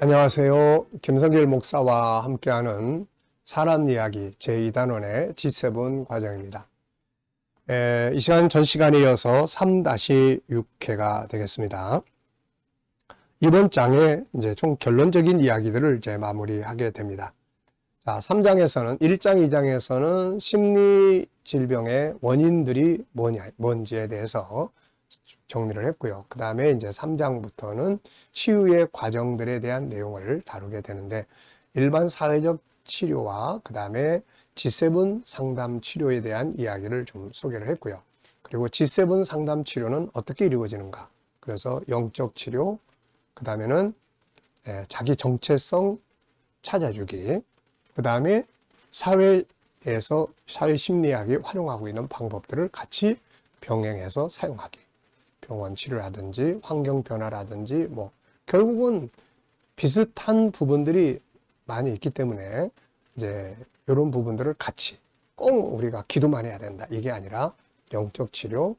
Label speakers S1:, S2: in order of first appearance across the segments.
S1: 안녕하세요. 김성길 목사와 함께하는 사람 이야기 제2단원의 G7 과정입니다. 이 시간 전 시간에 이어서 3-6회가 되겠습니다. 이번 장에 이제 좀 결론적인 이야기들을 이제 마무리하게 됩니다. 자, 3장에서는 1장, 2장에서는 심리 질병의 원인들이 뭔지에 대해서 정리를 했고요. 그 다음에 이제 3장부터는 치유의 과정들에 대한 내용을 다루게 되는데, 일반 사회적 치료와 그 다음에 G7 상담 치료에 대한 이야기를 좀 소개를 했고요. 그리고 G7 상담 치료는 어떻게 이루어지는가. 그래서 영적 치료, 그 다음에는 자기 정체성 찾아주기, 그 다음에 사회에서 사회 심리학이 활용하고 있는 방법들을 같이 병행해서 사용하기. 병원 치료라든지 환경 변화라든지 뭐 결국은 비슷한 부분들이 많이 있기 때문에 이제 이런 부분들을 같이 꼭 우리가 기도만 해야 된다 이게 아니라 영적 치료,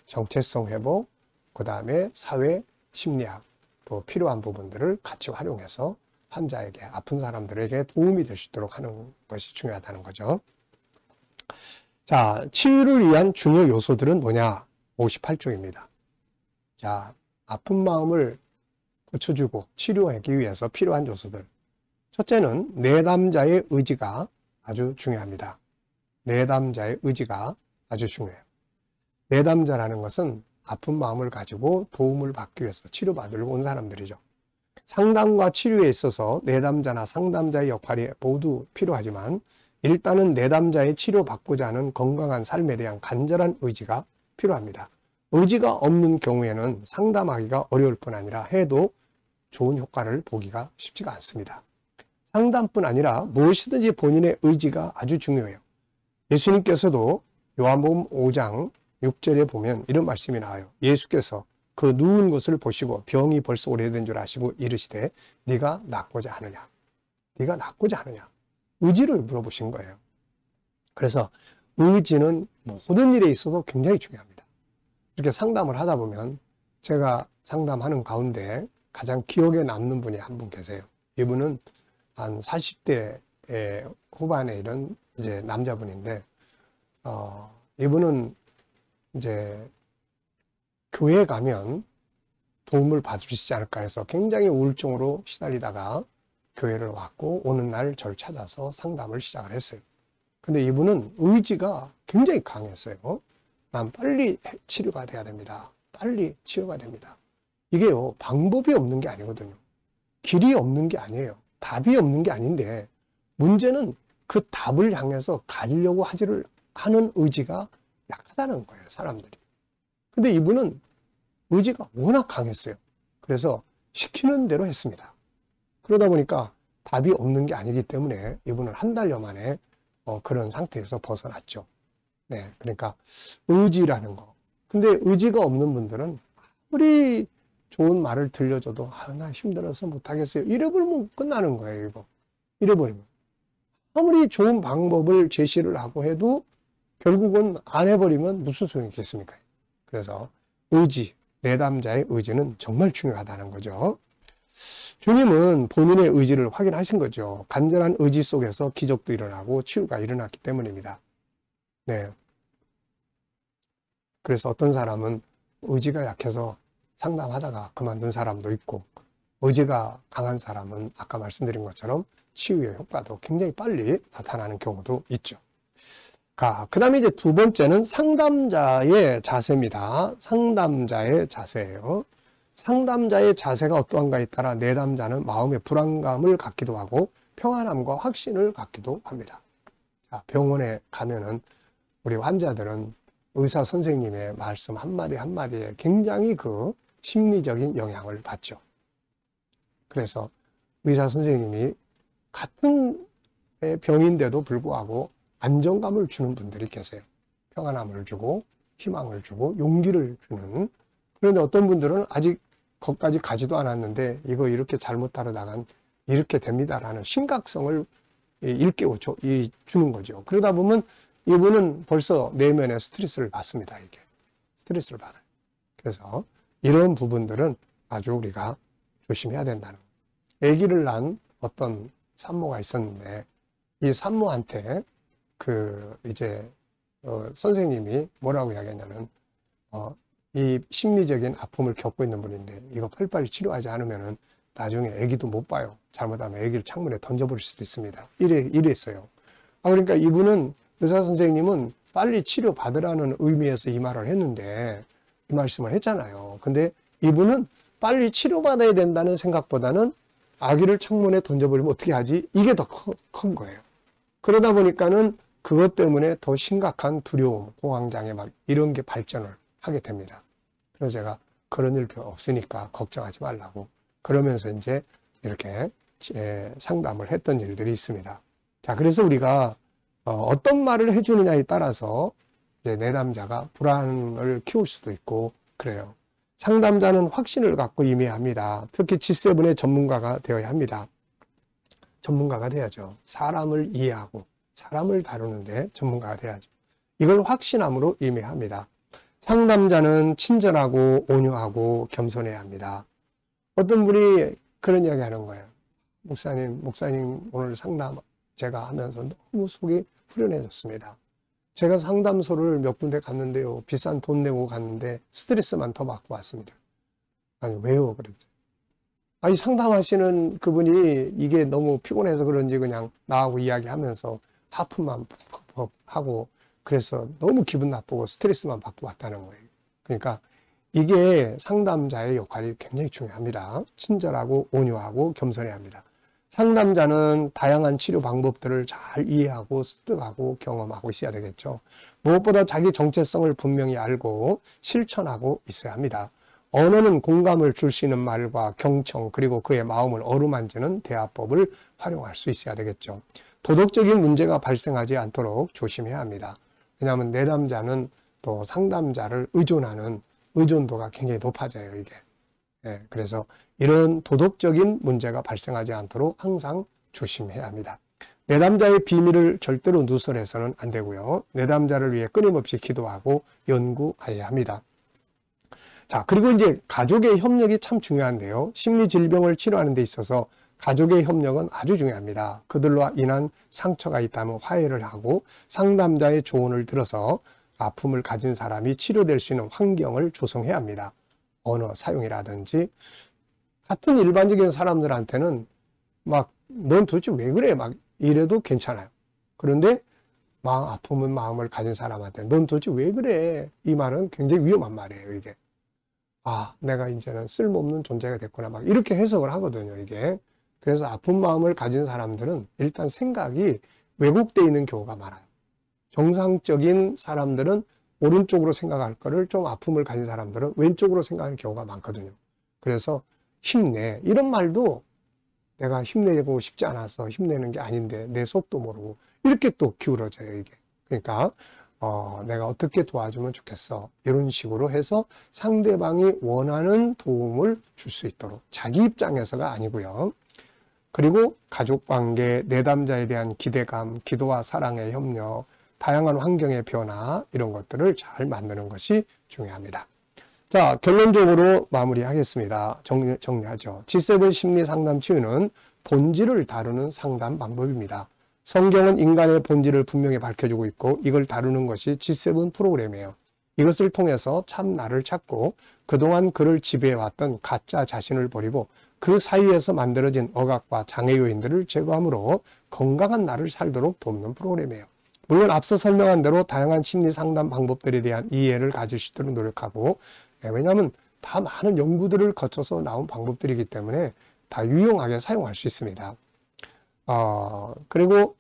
S1: 정체성 회복, 그 다음에 사회 심리학 또 필요한 부분들을 같이 활용해서 환자에게, 아픈 사람들에게 도움이 될 수 있도록 하는 것이 중요하다는 거죠. 자, 치유를 위한 중요 요소들은 뭐냐? 58쪽입니다. 자, 아픈 마음을 고쳐주고 치료하기 위해서 필요한 요소들. 첫째는 내담자의 의지가 아주 중요합니다. 내담자의 의지가 아주 중요해요. 내담자라는 것은 아픈 마음을 가지고 도움을 받기 위해서 치료받으러 온 사람들이죠. 상담과 치료에 있어서 내담자나 상담자의 역할이 모두 필요하지만 일단은 내담자의 치료받고자 하는 건강한 삶에 대한 간절한 의지가 필요합니다. 의지가 없는 경우에는 상담하기가 어려울 뿐 아니라 해도 좋은 효과를 보기가 쉽지가 않습니다. 상담뿐 아니라 무엇이든지 본인의 의지가 아주 중요해요. 예수님께서도 요한복음 5장 6절에 보면 이런 말씀이 나와요. 예수께서 그 누운 것을 보시고 병이 벌써 오래된 줄 아시고 이르시되 네가 낫고자 하느냐? 네가 낫고자 하느냐? 의지를 물어보신 거예요. 그래서 의지는 모든 일에 있어서 굉장히 중요합니다. 이렇게 상담을 하다 보면 제가 상담하는 가운데 가장 기억에 남는 분이 한 분 계세요. 이분은 한 40대 후반에 이런 이제 남자분인데, 이분은 이제 교회에 가면 도움을 받을 수 있지 않을까 해서 굉장히 우울증으로 시달리다가 교회를 왔고 오는 날 저를 찾아서 상담을 시작을 했어요. 근데 이분은 의지가 굉장히 강했어요. 난 빨리 치료가 돼야 됩니다. 빨리 치료가 됩니다. 이게요, 방법이 없는 게 아니거든요. 길이 없는 게 아니에요. 답이 없는 게 아닌데 문제는 그 답을 향해서 가려고 하는 의지가 약하다는 거예요, 사람들이. 근데 이분은 의지가 워낙 강했어요. 그래서 시키는 대로 했습니다. 그러다 보니까 답이 없는 게 아니기 때문에 이분은 한 달여 만에 그런 상태에서 벗어났죠. 네, 그러니까 의지라는 거. 근데 의지가 없는 분들은 아무리 좋은 말을 들려줘도 나 힘들어서 못하겠어요. 이래버리면 끝나는 거예요, 이거. 이래버리면. 아무리 좋은 방법을 제시를 하고 해도 결국은 안 해버리면 무슨 소용이 있겠습니까? 그래서 의지, 내담자의 의지는 정말 중요하다는 거죠. 주님은 본인의 의지를 확인하신 거죠. 간절한 의지 속에서 기적도 일어나고 치유가 일어났기 때문입니다. 네. 그래서 어떤 사람은 의지가 약해서 상담하다가 그만둔 사람도 있고, 의지가 강한 사람은 아까 말씀드린 것처럼 치유의 효과도 굉장히 빨리 나타나는 경우도 있죠. 그 다음에 이제 두 번째는 상담자의 자세입니다. 상담자의 자세예요. 상담자의 자세가 어떠한가에 따라 내담자는 마음의 불안감을 갖기도 하고 평안함과 확신을 갖기도 합니다. 자, 병원에 가면은 우리 환자들은 의사 선생님의 말씀 한마디 한마디에 굉장히 그 심리적인 영향을 받죠. 그래서 의사 선생님이 같은 병인데도 불구하고 안정감을 주는 분들이 계세요. 평안함을 주고 희망을 주고 용기를 주는. 그런데 어떤 분들은 아직 거기까지 가지도 않았는데 이거 이렇게 잘못 다루다간 이렇게 됩니다라는 심각성을 일깨워 주는 거죠. 그러다 보면 이분은 벌써 내면에 스트레스를 받습니다. 이게 스트레스를 받아요. 그래서 이런 부분들은 아주 우리가 조심해야 된다는 거예요. 아기를 낳은 어떤 산모가 있었는데 이 산모한테 선생님이 뭐라고 이야기했냐면 이 심리적인 아픔을 겪고 있는 분인데 이거 빨리빨리 치료하지 않으면은 나중에 아기도 못 봐요. 잘못하면 아기를 창문에 던져버릴 수도 있습니다. 이랬어요. 그러니까 이분은 의사 선생님은 빨리 치료 받으라는 의미에서 이 말을 했는데 이 말씀을 했잖아요. 근데 이분은 빨리 치료받아야 된다는 생각보다는 아기를 창문에 던져버리면 어떻게 하지? 이게 더 큰 거예요. 그러다 보니까는 그것 때문에 더 심각한 두려움, 공황장애 막 이런 게 발전을 하게 됩니다. 그래서 제가 그런 일 없으니까 걱정하지 말라고 그러면서 이제 이렇게 상담을 했던 일들이 있습니다. 자, 그래서 우리가 어떤 말을 해주느냐에 따라서 이제 내담자가 불안을 키울 수도 있고 그래요. 상담자는 확신을 갖고 임해야 합니다. 특히 G7의 전문가가 되어야 합니다. 전문가가 돼야죠. 사람을 이해하고 사람을 다루는데 전문가가 돼야죠. 이걸 확신함으로 임해야 합니다. 상담자는 친절하고 온유하고 겸손해야 합니다. 어떤 분이 그런 이야기 하는 거예요. 목사님 오늘 상담 제가 하면서 너무 속이 후련해졌습니다. 제가 상담소를 몇 군데 갔는데요. 비싼 돈 내고 갔는데 스트레스만 더 받고 왔습니다. 아니 왜요? 그랬죠. 아니 상담하시는 그분이 이게 너무 피곤해서 그런지 그냥 나하고 이야기하면서 하품만 퍽퍽 하고 그래서 너무 기분 나쁘고 스트레스만 받고 왔다는 거예요. 그러니까 이게 상담자의 역할이 굉장히 중요합니다. 친절하고 온유하고 겸손해야 합니다. 상담자는 다양한 치료 방법들을 잘 이해하고 습득하고 경험하고 있어야 되겠죠. 무엇보다 자기 정체성을 분명히 알고 실천하고 있어야 합니다. 언어는 공감을 줄 수 있는 말과 경청 그리고 그의 마음을 어루만지는 대화법을 활용할 수 있어야 되겠죠. 도덕적인 문제가 발생하지 않도록 조심해야 합니다. 왜냐하면 내담자는 또 상담자를 의존하는 의존도가 굉장히 높아져요, 이게. 그래서 이런 도덕적인 문제가 발생하지 않도록 항상 조심해야 합니다. 내담자의 비밀을 절대로 누설해서는 안 되고요. 내담자를 위해 끊임없이 기도하고 연구해야 합니다. 자, 그리고 이제 가족의 협력이 참 중요한데요. 심리질병을 치료하는 데 있어서 가족의 협력은 아주 중요합니다. 그들로 인한 상처가 있다면 화해를 하고 상담자의 조언을 들어서 아픔을 가진 사람이 치료될 수 있는 환경을 조성해야 합니다. 언어 사용이라든지 같은 일반적인 사람들한테는 막 넌 도대체 왜 그래? 막 이래도 괜찮아요. 그런데 아픔은 마음을 가진 사람한테 넌 도대체 왜 그래? 이 말은 굉장히 위험한 말이에요, 이게. 내가 이제는 쓸모없는 존재가 됐구나. 막 이렇게 해석을 하거든요, 이게. 그래서 아픈 마음을 가진 사람들은 일단 생각이 왜곡되어 있는 경우가 많아요. 정상적인 사람들은 오른쪽으로 생각할 거를 좀 아픔을 가진 사람들은 왼쪽으로 생각하는 경우가 많거든요. 그래서 힘내. 이런 말도 내가 힘내고 싶지 않아서 힘내는 게 아닌데 내 속도 모르고 이렇게 또 기울어져요, 이게. 그러니까 내가 어떻게 도와주면 좋겠어. 이런 식으로 해서 상대방이 원하는 도움을 줄 수 있도록 자기 입장에서가 아니고요. 그리고 가족관계, 내담자에 대한 기대감, 기도와 사랑의 협력, 다양한 환경의 변화 이런 것들을 잘 만드는 것이 중요합니다. 자, 결론적으로 마무리하겠습니다. 정리하죠. G7 심리 상담 치유는 본질을 다루는 상담 방법입니다. 성경은 인간의 본질을 분명히 밝혀주고 있고 이걸 다루는 것이 G7 프로그램이에요. 이것을 통해서 참 나를 찾고 그동안 그를 지배해왔던 가짜 자신을 버리고 그 사이에서 만들어진 억압과 장애 요인들을 제거함으로 건강한 나를 살도록 돕는 프로그램이에요. 물론 앞서 설명한 대로 다양한 심리 상담 방법들에 대한 이해를 가질 수 있도록 노력하고 왜냐하면 다 많은 연구들을 거쳐서 나온 방법들이기 때문에 다 유용하게 사용할 수 있습니다. 그리고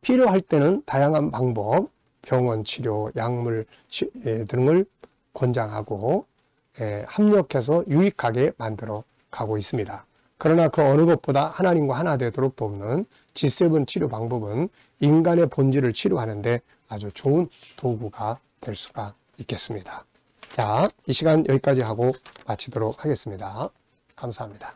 S1: 필요할 때는 다양한 방법, 병원 치료, 약물 등을 권장하고 합력해서 유익하게 만들어 가고 있습니다. 그러나 그 어느 것보다 하나님과 하나 되도록 돕는 G7 치료 방법은 인간의 본질을 치료하는데 아주 좋은 도구가 될 수가 있겠습니다. 자, 이 시간 여기까지 하고 마치도록 하겠습니다. 감사합니다.